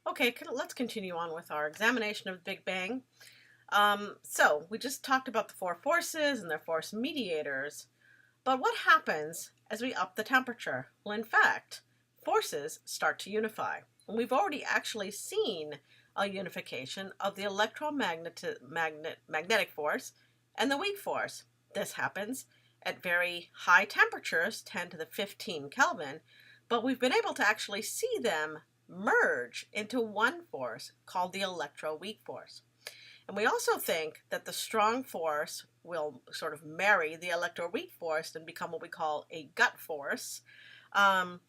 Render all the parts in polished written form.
Okay, let's continue on with our examination of the Big Bang. So we just talked about the four forces and their force mediators, but what happens as we up the temperature? Well, in fact, forces start to unify. And we've already actually seen a unification of the magnetic force and the weak force. This happens at very high temperatures, 10 to the 15 Kelvin, but we've been able to actually see them merge into one force called the electroweak force. And we also think that the strong force will sort of marry the electroweak force and become what we call a gut force. And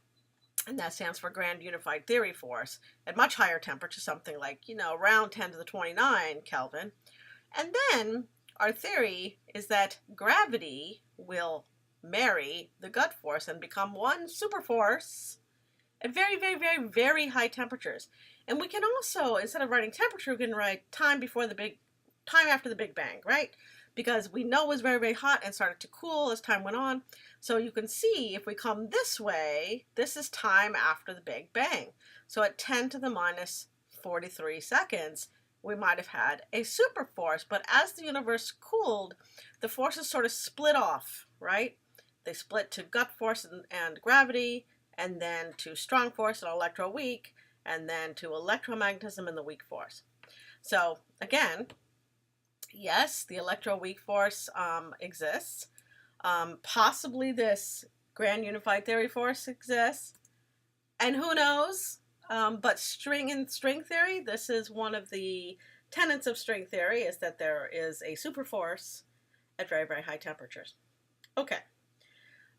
that stands for grand unified theory force at much higher temperature, something like, around 10 to the 29 Kelvin. And then our theory is that gravity will marry the gut force and become one super force at very, very, very, very high temperatures. And we can also, instead of writing temperature, we can write time after the Big Bang, right? Because we know it was very, very hot and started to cool as time went on. So you can see if we come this way, this is time after the Big Bang. So at 10 to the minus 43 seconds, we might have had a super force. But as the universe cooled, the forces sort of split off, right? They split to gut force and gravity, and then to strong force and electroweak, and then to electromagnetism and the weak force. So again, yes, the electroweak force exists. Possibly this grand unified theory force exists. And who knows? But string theory, this is one of the tenets of string theory, is that there is a superforce at very, very high temperatures. Okay.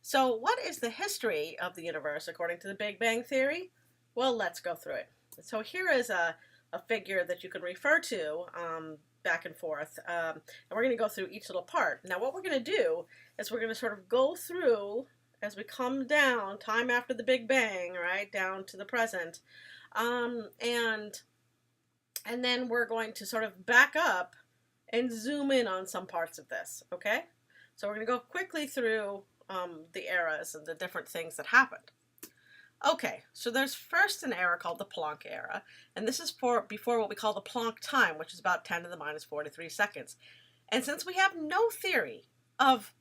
So what is the history of the universe according to the Big Bang Theory? Well, let's go through it. So here is a figure that you can refer to back and forth, and we're going to go through each little part. Now what we're going to do is we're going to sort of go through as we come down, time after the Big Bang, right, down to the present, and then we're going to sort of back up and zoom in on some parts of this, okay? So we're going to go quickly through the eras and the different things that happened. Okay, so there's first an era called the Planck era, and this is before what we call the Planck time, which is about 10 to the minus 43 seconds. And since we have no theory of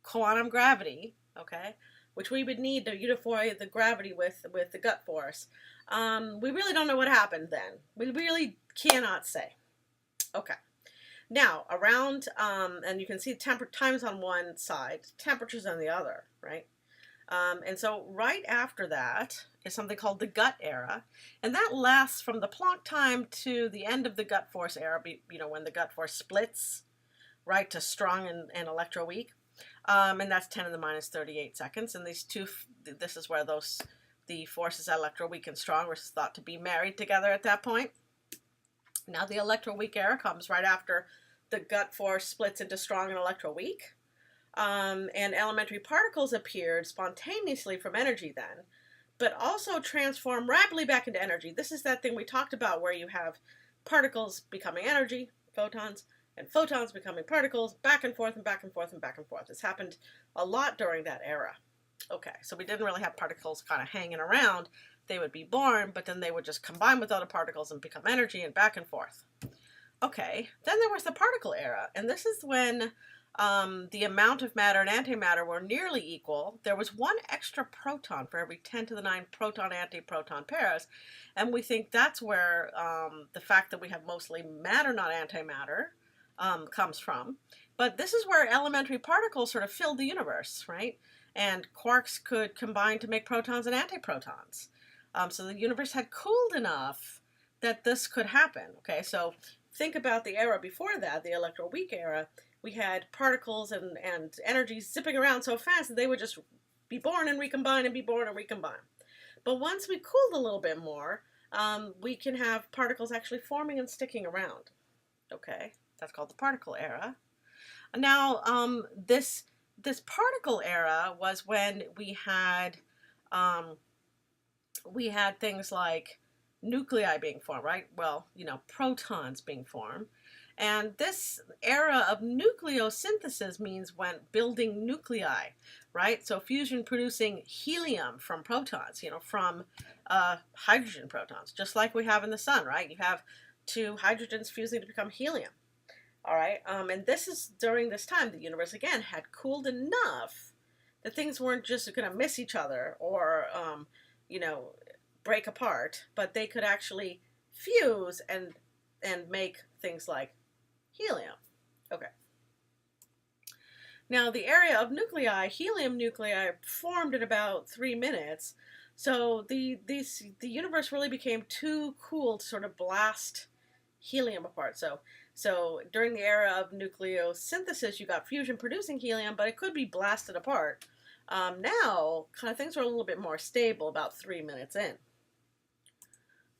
quantum gravity, okay, which we would need to unify the gravity with the gut force, we really don't know what happened then. We really cannot say. Okay. Now, around, and you can see times on one side, temperatures on the other, right? And so right after that is something called the gut era, and that lasts from the Planck time to the end of the gut force era, when the gut force splits, right, to strong and electroweak, and that's 10 to the minus 38 seconds, and this is where the forces electroweak and strong were thought to be married together at that point. Now the electroweak era comes right after the gut force splits into strong and electroweak. And elementary particles appeared spontaneously from energy then, but also transform rapidly back into energy. This is that thing we talked about where you have particles becoming energy, photons, and photons becoming particles, back and forth and back and forth and back and forth. This happened a lot during that era. Okay, so we didn't really have particles kind of hanging around. They would be born, but then they would just combine with other particles and become energy and back and forth. Okay, then there was the particle era, and this is when the amount of matter and antimatter were nearly equal. There was one extra proton for every 10 to the 9 proton-antiproton pairs, and we think that's where the fact that we have mostly matter, not antimatter, comes from. But this is where elementary particles sort of filled the universe, right? And quarks could combine to make protons and antiprotons. So the universe had cooled enough that this could happen. Okay, so think about the era before that, the electroweak era. We had particles and energy zipping around so fast that they would just be born and recombine and be born and recombine. But once we cooled a little bit more, we can have particles actually forming and sticking around. Okay, that's called the particle era. Now, this particle era was when we had things like nuclei being formed, right? Well, protons being formed. And this era of nucleosynthesis means when building nuclei, right? So fusion producing helium from protons, from hydrogen protons, just like we have in the sun, right? You have two hydrogens fusing to become helium. All right, and this is during this time the universe again had cooled enough that things weren't just going to miss each other or, you know, break apart, but they could actually fuse and make things like helium. Okay. Now, the area of nuclei, helium nuclei, formed in about 3 minutes. So the universe really became too cool to sort of blast helium apart. So during the era of nucleosynthesis, you got fusion producing helium, but it could be blasted apart. Now, kind of things are a little bit more stable about 3 minutes in.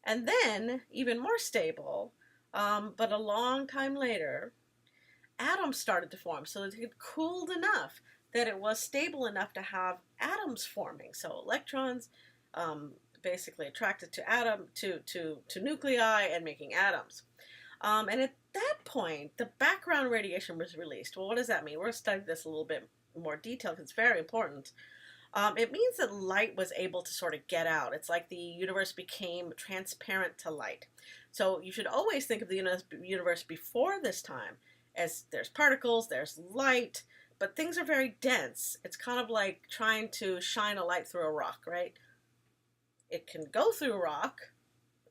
And then, even more stable, but a long time later, atoms started to form. So it had cooled enough that it was stable enough to have atoms forming. So electrons basically attracted to nuclei and making atoms. And at that point, the background radiation was released. Well, what does that mean? We're going to study this a little bit more detail because it's very important. It means that light was able to sort of get out. It's like the universe became transparent to light. So you should always think of the universe before this time as there's particles, there's light, but things are very dense. It's kind of like trying to shine a light through a rock, right? It can go through rock,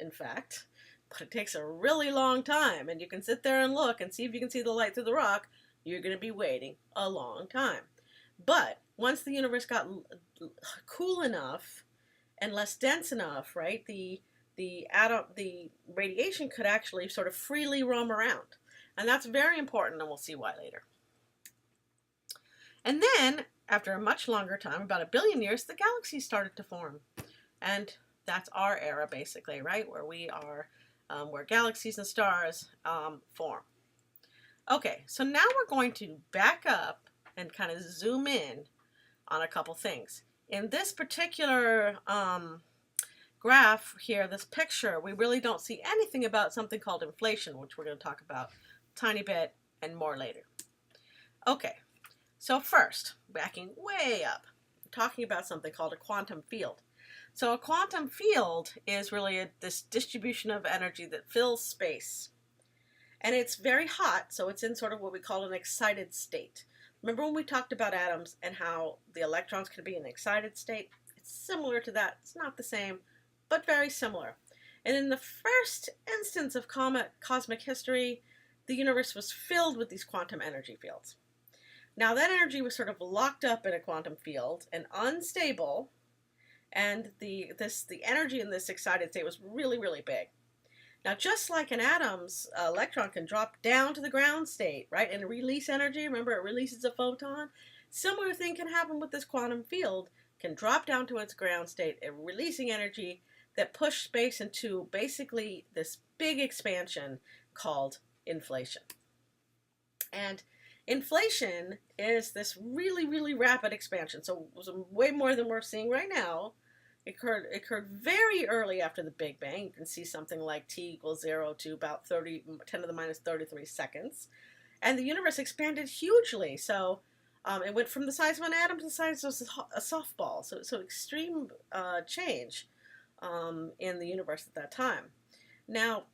in fact, but it takes a really long time, and you can sit there and look and see if you can see the light through the rock. You're going to be waiting a long time. But once the universe got cool enough and less dense enough, right, the radiation could actually sort of freely roam around. And that's very important, and we'll see why later. And then, after a much longer time, about 1 billion years, the galaxies started to form. And that's our era, basically, right, where we are, where galaxies and stars form. Okay, so now we're going to back up and kind of zoom in on a couple things. In this particular graph here, this picture, we really don't see anything about something called inflation, which we're going to talk about a tiny bit and more later. Okay, so first, backing way up, talking about something called a quantum field. So a quantum field is really this distribution of energy that fills space. And it's very hot, so it's in sort of what we call an excited state. Remember when we talked about atoms and how the electrons can be in an excited state? It's similar to that. It's not the same, but very similar. And in the first instance of cosmic history, the universe was filled with these quantum energy fields. Now that energy was sort of locked up in a quantum field and unstable, and the energy in this excited state was really, really big. Now, just like an atom's electron can drop down to the ground state, right, and release energy, remember it releases a photon? Similar thing can happen with this quantum field, can drop down to its ground state, releasing energy that push space into basically this big expansion called inflation. And inflation is this really, really rapid expansion, so it was way more than we're seeing right now. It occurred very early after the Big Bang. You can see something like t equals 0 to about 10 to the minus 33 seconds. And the universe expanded hugely. So it went from the size of an atom to the size of a softball. So extreme change in the universe at that time. Now,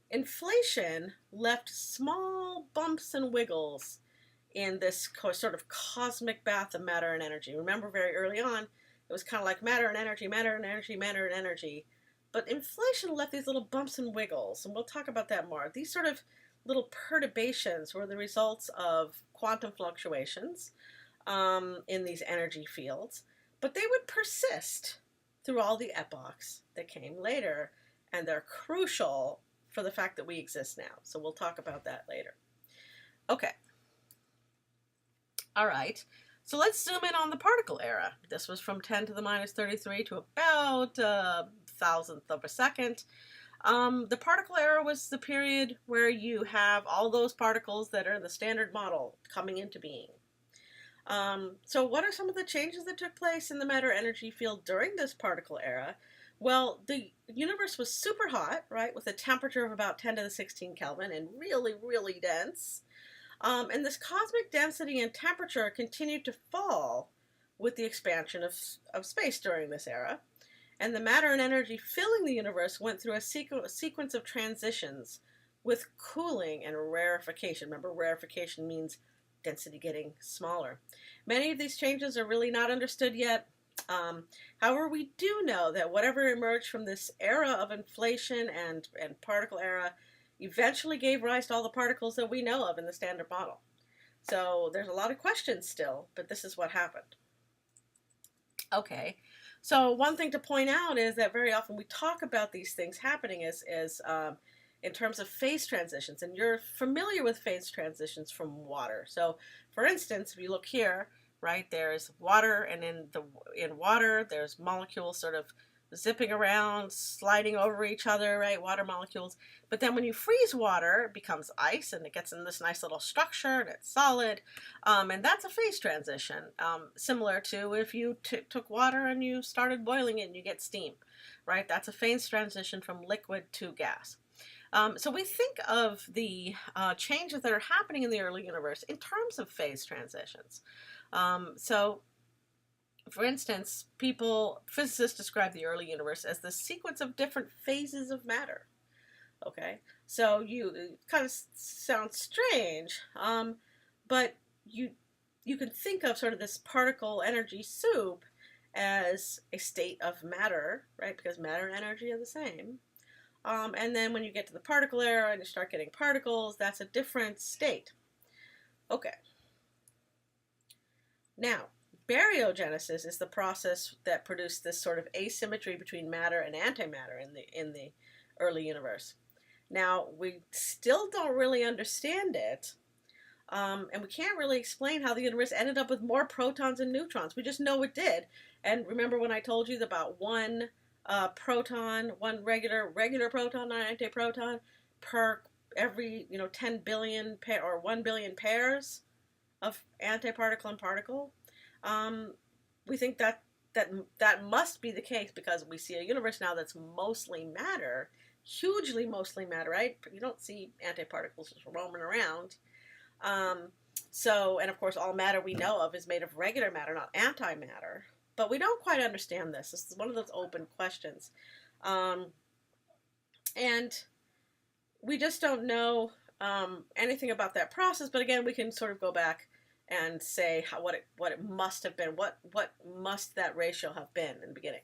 inflation left small bumps and wiggles in this sort of cosmic bath of matter and energy. Remember, very early on, it was kind of like matter and energy, matter and energy, matter and energy. But inflation left these little bumps and wiggles, and we'll talk about that more. These sort of little perturbations were the results of quantum fluctuations in these energy fields, but they would persist through all the epochs that came later, and they're crucial for the fact that we exist now. So we'll talk about that later. Okay. All right. So let's zoom in on the particle era. This was from 10 to the minus 33 to about a thousandth of a second. The particle era was the period where you have all those particles that are in the standard model coming into being. So what are some of the changes that took place in the matter-energy field during this particle era? Well, the universe was super hot, right, with a temperature of about 10 to the 16 Kelvin and really, really dense. And this cosmic density and temperature continued to fall with the expansion of space during this era. And the matter and energy filling the universe went through a sequence of transitions with cooling and rarefication. Remember, rarefication means density getting smaller. Many of these changes are really not understood yet. However, we do know that whatever emerged from this era of inflation and particle era eventually gave rise to all the particles that we know of in the Standard Model. So there's a lot of questions still, but this is what happened. Okay, so one thing to point out is that very often we talk about these things happening as in terms of phase transitions, and you're familiar with phase transitions from water. So, for instance, if you look here, right, there's water, and in water there's molecules sort of zipping around, sliding over each other, right, water molecules. But then when you freeze water, it becomes ice, and it gets in this nice little structure, and it's solid, and that's a phase transition, similar to if you took water and you started boiling it and you get steam, right? That's a phase transition from liquid to gas. So we think of the changes that are happening in the early universe in terms of phase transitions. So, for instance, physicists describe the early universe as the sequence of different phases of matter. Okay, so it kind of sounds strange, but you can think of sort of this particle energy soup as a state of matter, right? Because matter and energy are the same. And then when you get to the particle era and you start getting particles, that's a different state. Okay. Now, baryogenesis is the process that produced this sort of asymmetry between matter and antimatter in the early universe. Now, we still don't really understand it, and we can't really explain how the universe ended up with more protons and neutrons. We just know it did. And remember when I told you about one proton, one regular proton and antiproton per every 10 billion or 1 billion pairs of antiparticle and particle? We think that must be the case because we see a universe now that's mostly matter, hugely mostly matter, right? You don't see antiparticles just roaming around. And of course, all matter we know of is made of regular matter, not antimatter. But we don't quite understand this. This is one of those open questions. And we just don't know anything about that process. But again, we can sort of go back and say what it must have been. What must that ratio have been in the beginning?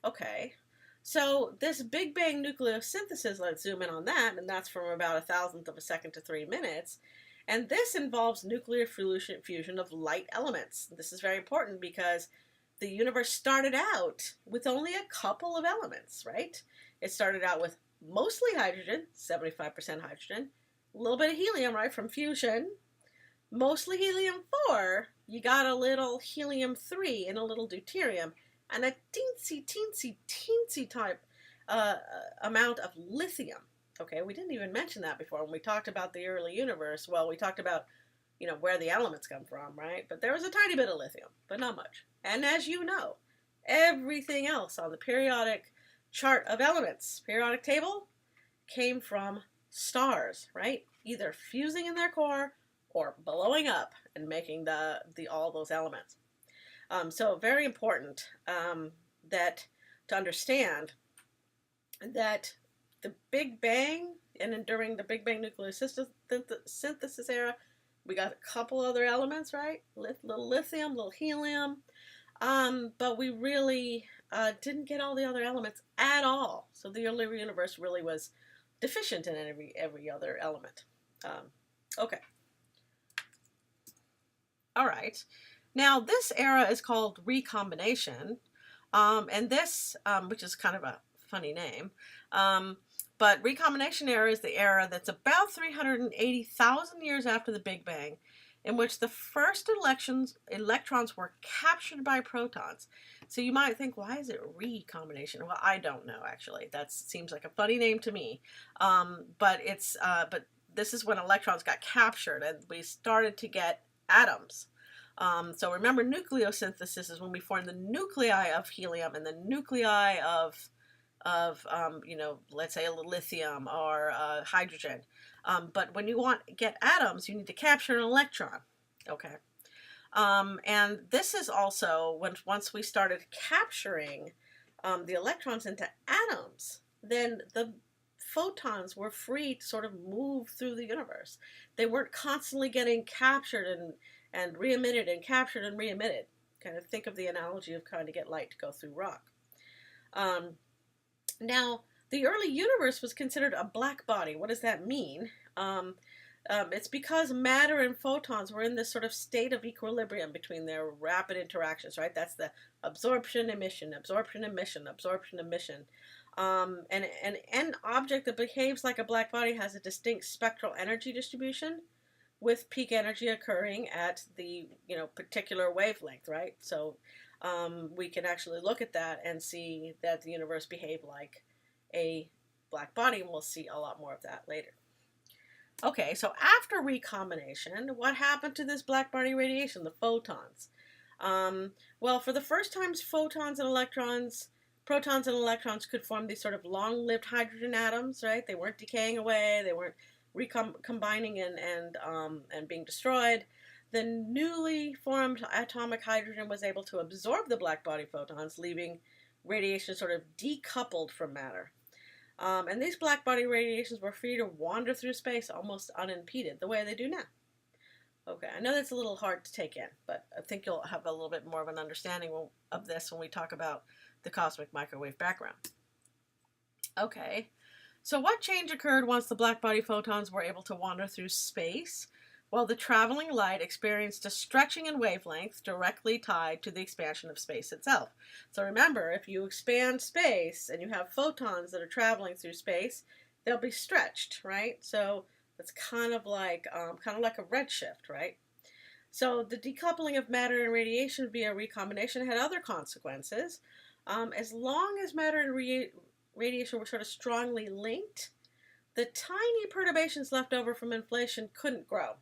Okay. So this Big Bang nucleosynthesis, let's zoom in on that, and that's from about 1,000th of a second to 3 minutes. And this involves nuclear fusion of light elements. This is very important because the universe started out with only a couple of elements, right? It started out with mostly hydrogen, 75% hydrogen, a little bit of helium, right, from fusion, mostly helium-4, you got a little helium-3 and a little deuterium, and a teensy type amount of lithium. Okay, we didn't even mention that before when we talked about the early universe. Well, we talked about, where the elements come from, right? But there was a tiny bit of lithium, but not much. And as you know, everything else on the periodic chart of elements, periodic table, came from stars, right? Either fusing in their core or blowing up and making all those elements. So very important that to understand that the Big Bang, and then during the Big Bang nucleosynthesis era, we got a couple other elements, right? Little lithium, little helium, but we really didn't get all the other elements at all. So the early universe really was deficient in every other element. Okay. All right. Now this era is called recombination, and this, which is kind of a funny name, but recombination era is the era that's about 380,000 years after the Big Bang, in which the first electrons were captured by protons. So you might think, why is it recombination? Well, I don't know, actually. That seems like a funny name to me. But this is when electrons got captured and we started to get atoms. So remember, nucleosynthesis is when we form the nuclei of helium and the nuclei of let's say a lithium or hydrogen. But when you get atoms, you need to capture an electron. Okay. And this is also once we started capturing the electrons into atoms, then the photons were free to sort of move through the universe. They weren't constantly getting captured and re-emitted and captured and re-emitted. Kind of think of the analogy of trying to get light to go through rock. Now, the early universe was considered a black body. What does that mean? It's because matter and photons were in this sort of state of equilibrium between their rapid interactions, right? That's the absorption, emission, absorption, emission, absorption, emission. And an object that behaves like a black body has a distinct spectral energy distribution with peak energy occurring at the particular wavelength, right? So we can actually look at that and see that the universe behaved like a black body, and we'll see a lot more of that later. Okay, so after recombination, what happened to this black body radiation, the photons? Well, for the first time, protons and electrons could form these sort of long-lived hydrogen atoms, right? They weren't decaying away, they weren't recombining and being destroyed. The newly formed atomic hydrogen was able to absorb the black body photons, leaving radiation sort of decoupled from matter. And these black body radiations were free to wander through space almost unimpeded, the way they do now. Okay, I know that's a little hard to take in, but I think you'll have a little bit more of an understanding of this when we talk about the cosmic microwave background. Okay, so what change occurred once the black body photons were able to wander through space? Well, the traveling light experienced a stretching in wavelength directly tied to the expansion of space itself. So remember, if you expand space and you have photons that are traveling through space, they'll be stretched, right? So it's kind of like a redshift, right? So the decoupling of matter and radiation via recombination had other consequences. As long as matter and radiation were sort of strongly linked, the tiny perturbations left over from inflation couldn't grow.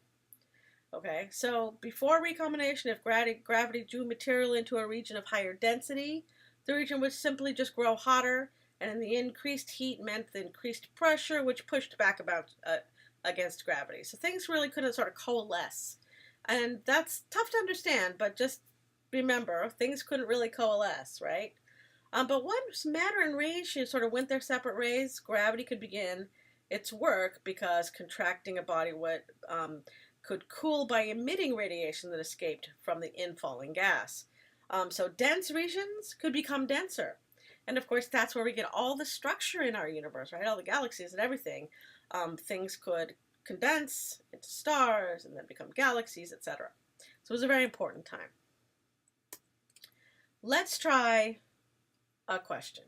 Okay, so before recombination, if gravity drew material into a region of higher density, the region would simply just grow hotter, and the increased heat meant the increased pressure, which pushed back against gravity. So things really couldn't sort of coalesce. And that's tough to understand, but just remember, things couldn't really coalesce, right? But once matter and radiation sort of went their separate ways, gravity could begin its work because contracting a body could cool by emitting radiation that escaped from the infalling gas. So dense regions could become denser. And of course, that's where we get all the structure in our universe, right? All the galaxies and everything. Things could condense into stars and then become galaxies, etc. So it was a very important time. Let's try a question.